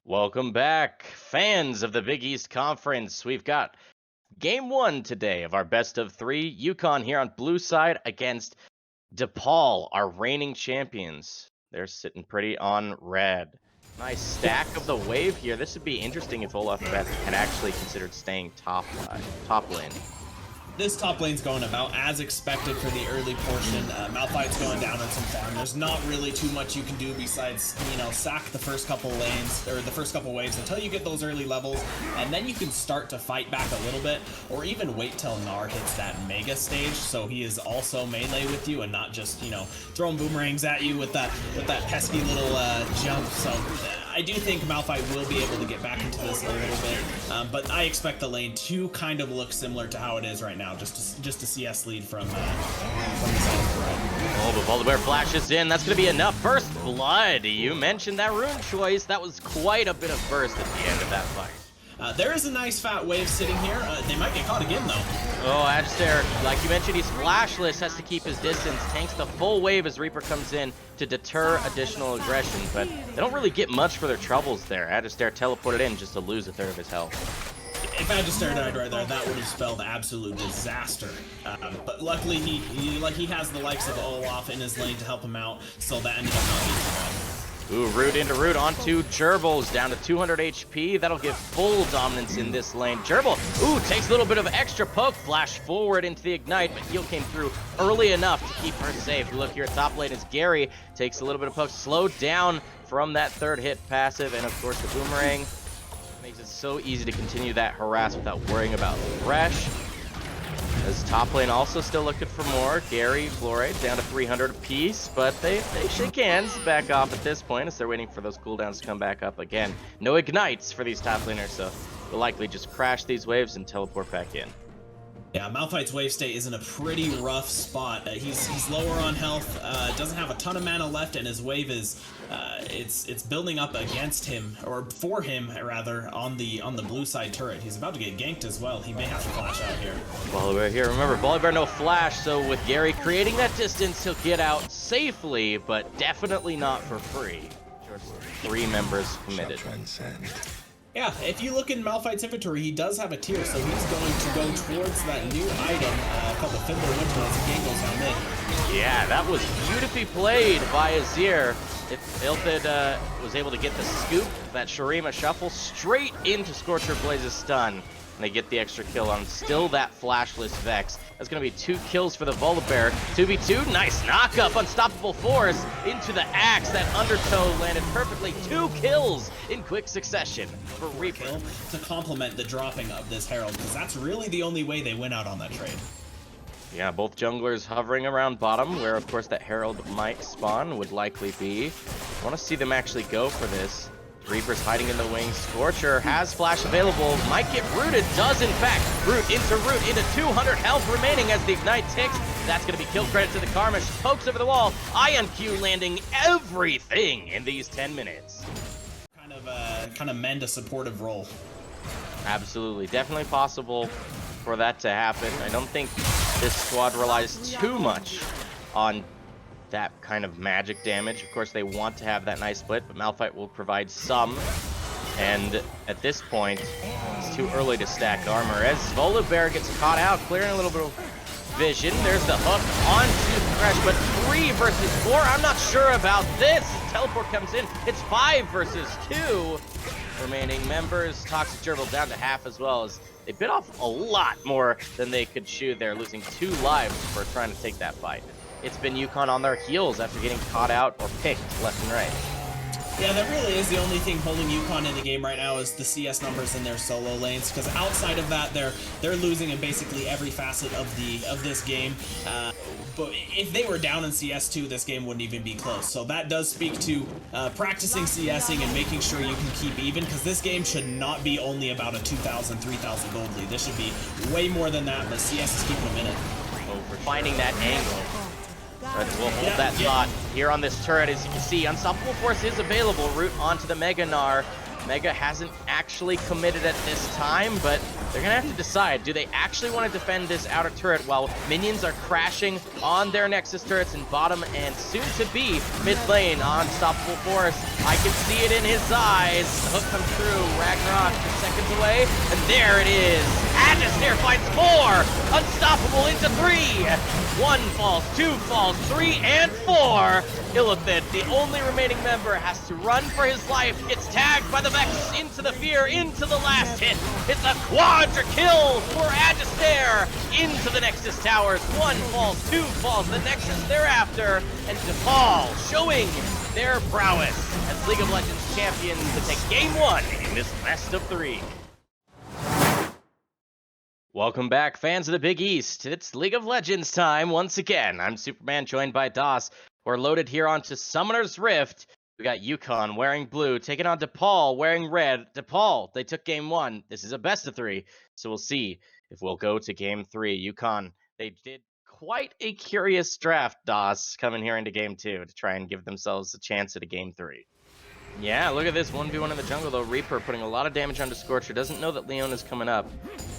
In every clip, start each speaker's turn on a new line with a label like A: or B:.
A: Welcome back, fans of the Big East Conference. We've got game one today of our best of three. UConn here on blue side against DePaul, our reigning champions. They're sitting pretty on red. Nice stack of the wave here. This would be interesting if Olaf Bet had actually considered staying top lane.
B: This top lane's going about as expected for the early portion. Malphite's going down on some farm. There's not really too much you can do besides, sack the first couple lanes, or the first couple waves until you get those early levels, and then you can start to fight back a little bit, or even wait till Gnar hits that mega stage, so he is also melee with you and not just, throwing boomerangs at you with that pesky little jump. So I do think Malphite will be able to get back into this a little bit, but I expect the lane to kind of look similar to how it is right now, just to CS lead from the side of the right.
A: Oh, but Volibear flashes in. That's going to be enough. First blood. You mentioned that rune choice. That was quite a bit of burst at the end of that fight.
B: There is a nice fat wave sitting here. They might get caught again, though.
A: Oh, Adster, like you mentioned, he's flashless, has to keep his distance, tanks the full wave as Reaper comes in to deter additional aggression, but they don't really get much for their troubles there. Adster teleported in just to lose a third of his health.
B: If Adster died right there, that would have spelled absolute disaster. But luckily, he has the likes of Olaf in his lane to help him out, so that ended up not being too bad.
A: Ooh, root into root onto Gerbil's down to 200 HP. That'll give full dominance in this lane. Gerbil, ooh, takes a little bit of extra poke. Flash forward into the ignite, but heal came through early enough to keep her safe. We look here at top lane as Gary takes a little bit of poke, slowed down from that third hit passive, and of course the boomerang makes it so easy to continue that harass without worrying about Thresh. As top lane also still looking for more. Gary, Florate down to 300 apiece, but they shake hands, back off at this point as they're waiting for those cooldowns to come back up again. No ignites for these top laners, so they'll likely just crash these waves and teleport back in.
B: Yeah, Malphite's wave state is in a pretty rough spot. He's lower on health, doesn't have a ton of mana left, and his wave is it's building up against him, or for him rather, on the blue side turret. He's about to get ganked as well. He may have to flash out here.
A: Volibear here. Remember, Volibear no flash, so with Gary creating that distance, he'll get out safely, but definitely not for free. Just 3 members committed.
B: Yeah, if you look in Malphite's inventory, he does have a tier, so he's going to go towards that new item called the Fiddler Winter as the game goes down mid.
A: Yeah, that was beautifully played by Azir. Ilthid was able to get the scoop, that Shurima shuffle, straight into Scorcher Blaze's stun. And they get the extra kill on still that flashless Vex. That's going to be 2 kills for the Volibear. 2v2, nice knock-up, unstoppable force into the axe. That undertow landed perfectly. 2 kills in quick succession for Reaper.
B: To complement the dropping of this Herald, because that's really the only way they win out on that trade.
A: Yeah, both junglers hovering around bottom, where of course that Herald might spawn, would likely be. I want to see them actually go for this. Reaper's hiding in the wings. Scorcher has flash available. Might get rooted. Does in fact. Root into 200 health remaining as the ignite ticks. That's going to be kill credit to the Karmish. Pokes over the wall. Ion Q landing everything in these 10 minutes.
B: Kind of mend a supportive role.
A: Absolutely. Definitely possible for that to happen. I don't think this squad relies too much on that kind of magic damage. Of course, they want to have that nice split, but Malphite will provide some. And at this point, it's too early to stack armor. As Volibear gets caught out, clearing a little bit of vision. There's the hook onto Thresh, but 3 versus 4. I'm not sure about this. Teleport comes in. It's 5 versus 2 remaining members. Toxic Gerbil down to half as well, as they bit off a lot more than they could chew there, losing 2 lives for trying to take that fight. It's been UConn on their heels after getting caught out or picked left and right.
B: Yeah, that really is the only thing holding UConn in the game right now is the CS numbers in their solo lanes, because outside of that, they're losing in basically every facet of this game. But if they were down in CS2, this game wouldn't even be close. So that does speak to practicing CSing and making sure you can keep even, because this game should not be only about a 2,000, 3,000 gold lead. This should be way more than that, but CS is keeping them in it.
A: Oh, for finding that angle. We'll hold that thought here on this turret. As you can see, Unstoppable Force is available. Root onto the Mega Gnar. Mega hasn't actually committed at this time, but they're gonna have to decide, do they actually want to defend this outer turret while minions are crashing on their Nexus turrets in bottom and soon to be mid lane? Unstoppable Force, I can see it in his eyes. The hook comes through, Ragnarok just seconds away, and there it is. Agister finds 4, Unstoppable into 3. 1 falls, 2 falls, 3 and 4. Illithid, the only remaining member, has to run for his life. Gets tagged by the Vex into the Fear, into the last hit. It's a quadra kill for Agister into the Nexus towers. 1 falls, 2 falls, the Nexus thereafter, and DePaul showing their prowess as League of Legends champions to take game 1 in this best of 3. Welcome back, fans of the Big East. It's League of Legends time once again. I'm Superman, joined by DOS. We're loaded here onto Summoner's Rift. We got UCONN wearing blue, taking on DePaul wearing red. DePaul, they took game 1. This is a best of 3, so we'll see if we'll go to game 3. UCONN, they did quite a curious draft, DOS, coming here into game 2 to try and give themselves a chance at a game 3. Yeah, look at this 1v1 in the jungle, though. Reaper putting a lot of damage onto Scorcher. Doesn't know that Leona's coming up.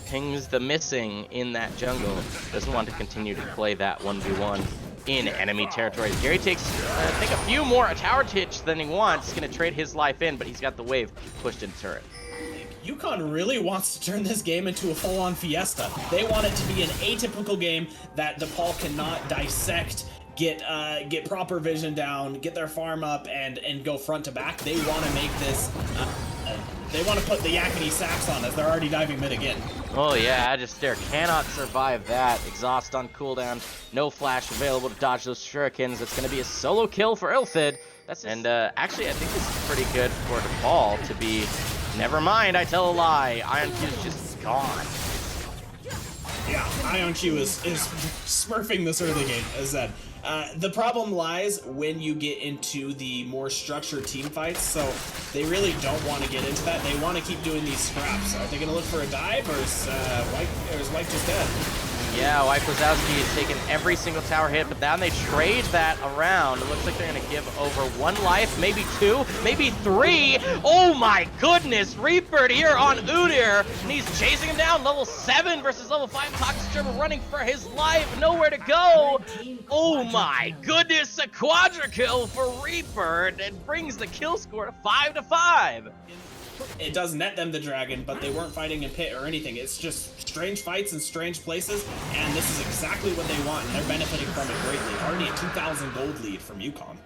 A: Pings the missing in that jungle. Doesn't want to continue to play that 1v1 in enemy territory. Gary takes, I think, a few more tower hits than he wants. He's going to trade his life in, but he's got the wave pushed in turret.
B: UCONN really wants to turn this game into a full-on fiesta. They want it to be an atypical game that DePaul cannot dissect, get proper vision down, get their farm up, and go front to back. They want to make this. They want to put the yakety sax on us. They're already diving mid again.
A: Oh yeah, Agister cannot survive that. Exhaust on cooldown. No flash available to dodge those shurikens. It's going to be a solo kill for Illithid. And actually, I think this is pretty good for DePaul to be. Never mind, I tell a lie. IonQ is just gone.
B: Yeah, IonQ is smurfing this early game, as said. The problem lies when you get into the more structured team fights, so they really don't want to get into that. They want to keep doing these scraps. Are they going to look for a dive, or is White just dead?
A: Yeah, White Wazowski has taken every single tower hit, but then they trade that around. It looks like they're going to give over 1 life, maybe 2, maybe 3. Oh my goodness, Reaper here on Udyr, and he's chasing him down. Level 7 versus level 5. Toxic Gerbil running for his life, nowhere to go. Oh my goodness, a quadra kill for Reaper, and brings the kill score to 5-5.
B: It does net them the dragon, but they weren't fighting in pit or anything. It's just strange fights in strange places, and this is exactly what they want, and they're benefiting from it greatly. Already a 2,000 gold lead from UCONN.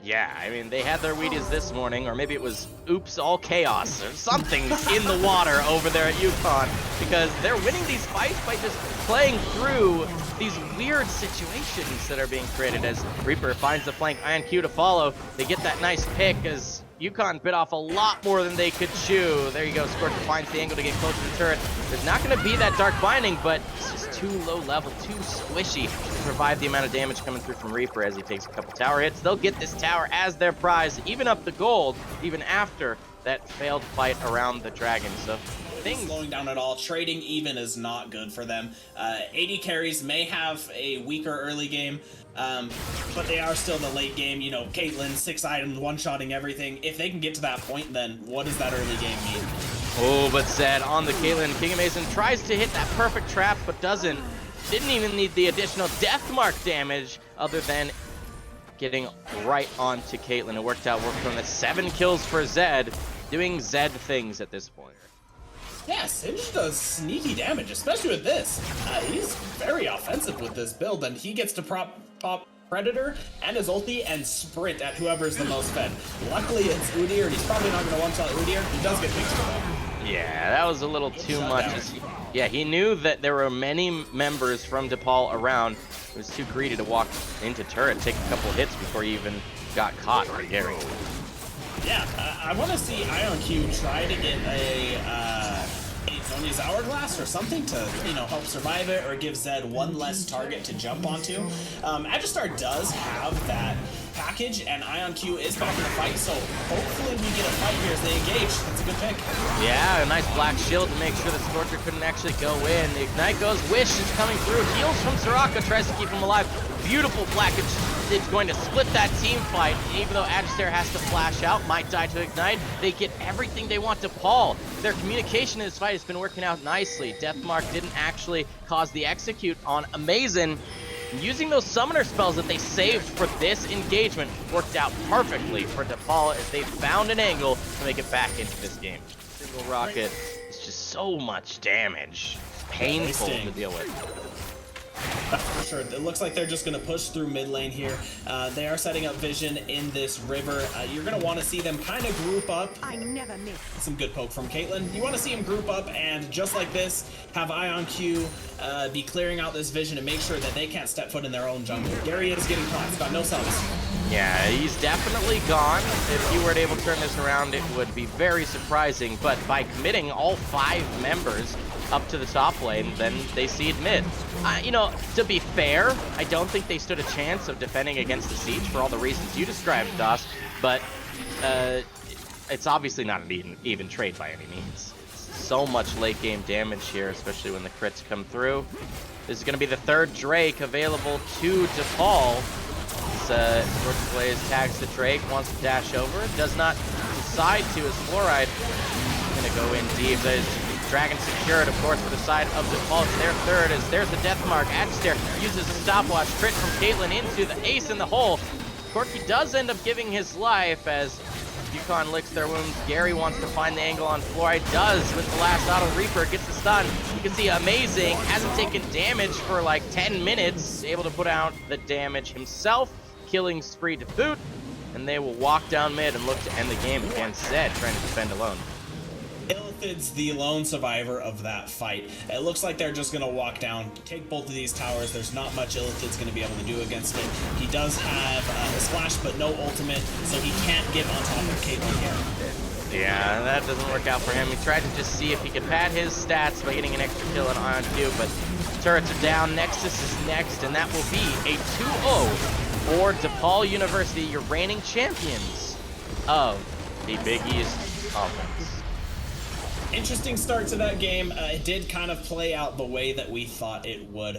A: Yeah, I mean, they had their Wheaties this morning, or maybe it was oops, all chaos, or something in the water over there at UCONN, because they're winning these fights by just playing through these weird situations that are being created as Reaper finds the flank, IonQ to follow. They get that nice pick as UCONN bit off a lot more than they could chew. There you go, Scorcher finds the angle to get closer to the turret. There's not going to be that Dark Binding, but it's just too low level, too squishy to survive the amount of damage coming through from Reaper as he takes a couple tower hits. They'll get this tower as their prize, even up the gold, even after that failed fight around the dragon. So things
B: slowing down at all. Trading even is not good for them. AD carries may have a weaker early game, but they are still the late game. You know, Caitlyn, 6 items, one-shotting everything. If they can get to that point, then what does that early game mean?
A: Oh, but Zed on the Caitlyn. King of Mason tries to hit that perfect trap, but doesn't. Didn't even need the additional death mark damage other than getting right onto Caitlyn. It worked out. Worked from the 7 kills for Zed, doing Zed things at this point.
B: Yeah, Singe does sneaky damage, especially with this. He's very offensive with this build, and he gets to pop Predator and his ulti and sprint at whoever's the most fed. Luckily, it's Udyr, and he's probably not going to one-shot Udyr. He does get picked for that.
A: Yeah, that was a little too much. Yeah, he knew that there were many members from DePaul around. He was too greedy to walk into turret, take a couple hits before he even got caught by Gary.
B: Yeah, I want to see IonQ try to get a Sonya's Hourglass or something to, you know, help survive it or give Zed one less target to jump onto. Agistar does have that package, and IonQ is back in the fight, so hopefully we get a fight here as they engage. That's a good pick.
A: Yeah, a nice black shield to make sure the Scorcher couldn't actually go in. The Ignite goes, Wish is coming through, heals from Soraka, tries to keep him alive. Beautiful black, it's going to split that team fight, even though Agister has to flash out, might die to Ignite. They get everything they want to DePaul. Their communication in this fight has been working out nicely. Deathmark didn't actually cause the execute on Amazing. Using those summoner spells that they saved for this engagement worked out perfectly for DePaul as they found an angle to make it back into this game. Single rocket is just so much damage. It's painful to deal with.
B: That's for sure. It looks like they're just going to push through mid lane here. They are setting up Vision in this river. You're going to want to see them kind of group up.
C: I never miss.
B: Some good poke from Caitlyn. You want to see them group up and just like this, have IonQ be clearing out this Vision and make sure that they can't step foot in their own jungle. Gary is getting caught. He's got no subs.
A: Yeah, he's definitely gone. If he were able to turn this around, it would be very surprising. But by committing all 5 members up to the top lane, then they cede mid. You know, to be fair, I don't think they stood a chance of defending against the siege for all the reasons you described, Das. But it's obviously not an even trade by any means. So much late game damage here, especially when the crits come through. This is going to be the 3rd Drake available to DePaul. Blaze tags the Drake, wants to dash over, does not decide to as Fluoride. Gonna go in deep. There's Dragon secured, of course, for the side of DePaul. It's their 3rd as there's the Deathmark. Agister uses a stopwatch, crit from Caitlyn into the ace in the hole. Corky does end up giving his life as UCONN licks their wounds. Gary wants to find the angle on Fluoride, does with the last auto Reaper, gets the stun. You can see Amazing hasn't taken damage for like 10 minutes, able to put out the damage himself. Killing spree to boot, and they will walk down mid and look to end the game against Zed, trying to defend alone.
B: Illithid's the lone survivor of that fight. It looks like they're just going to walk down, take both of these towers. There's not much Illithid's going to be able to do against it. He does have a splash, but no ultimate, so he can't get on top of Caitlyn here.
A: Yeah, that doesn't work out for him. He tried to just see if he could pad his stats by getting an extra kill on IonQ, but turrets are down. Nexus is next, and that will be a 2-0 for DePaul University, your reigning champions of the Big East Conference.
B: Interesting start to that game. It did kind of play out the way that we thought it would.